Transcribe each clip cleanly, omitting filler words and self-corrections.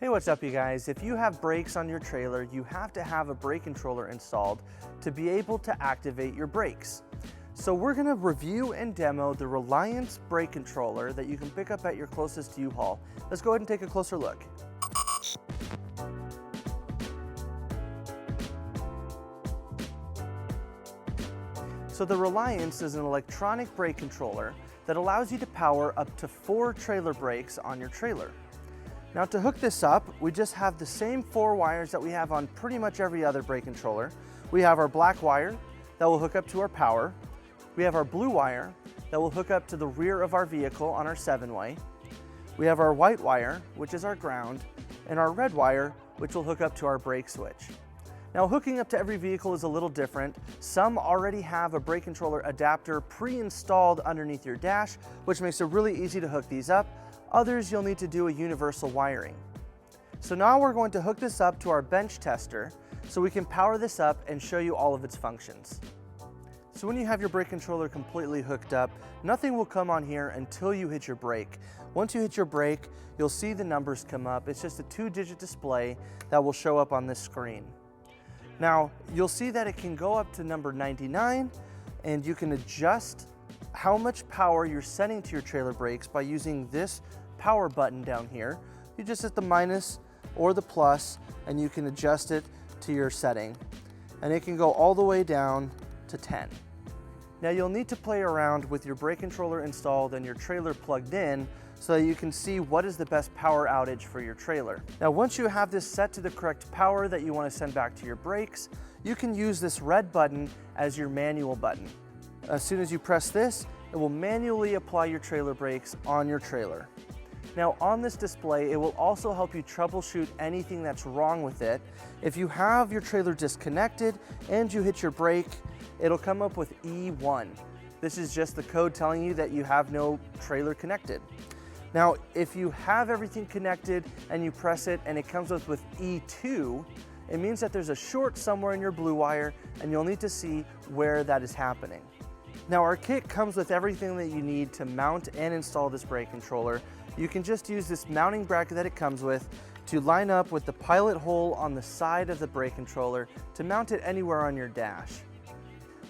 Hey, what's up you guys? If you have brakes on your trailer, you have to have a brake controller installed to be able to activate your brakes. So we're gonna review and demo the Reliance brake controller that you can pick up at your closest U-Haul. Let's go ahead and take a closer look. So the Reliance is an electronic brake controller that allows you to power up to 4 trailer brakes on your trailer. Now to hook this up, we just have the same 4 wires that we have on pretty much every other brake controller. We have our black wire that will hook up to our power. We have our blue wire that will hook up to the rear of our vehicle on our 7-way. We have our white wire, which is our ground, and our red wire, which will hook up to our brake switch. Now hooking up to every vehicle is a little different. Some already have a brake controller adapter pre-installed underneath your dash, which makes it really easy to hook these up. Others you'll need to do a universal wiring. So now we're going to hook this up to our bench tester so we can power this up and show you all of its functions. So when you have your brake controller completely hooked up, nothing will come on here until you hit your brake. Once you hit your brake, you'll see the numbers come up. It's just a 2-digit display that will show up on this screen. Now, you'll see that it can go up to number 99, and you can adjust how much power you're sending to your trailer brakes by using this power button down here. You just hit the minus or the plus, and you can adjust it to your setting. And it can go all the way down to 10. Now you'll need to play around with your brake controller installed and your trailer plugged in so that you can see what is the best power outage for your trailer. Now once you have this set to the correct power that you want to send back to your brakes, you can use this red button as your manual button. As soon as you press this, it will manually apply your trailer brakes on your trailer. Now on this display, it will also help you troubleshoot anything that's wrong with it. If you have your trailer disconnected and you hit your brake, it'll come up with E1. This is just the code telling you that you have no trailer connected. Now, if you have everything connected and you press it and it comes up with E2, it means that there's a short somewhere in your blue wire and you'll need to see where that is happening. Now our kit comes with everything that you need to mount and install this brake controller. You can just use this mounting bracket that it comes with to line up with the pilot hole on the side of the brake controller to mount it anywhere on your dash.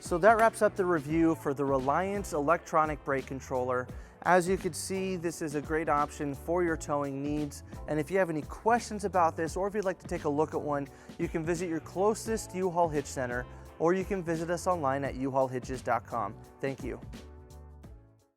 So that wraps up the review for the Reliance electronic brake controller. As you can see, this is a great option for your towing needs. And if you have any questions about this, or if you'd like to take a look at one, you can visit your closest U-Haul Hitch Center, or you can visit us online at uhaulhitches.com. Thank you.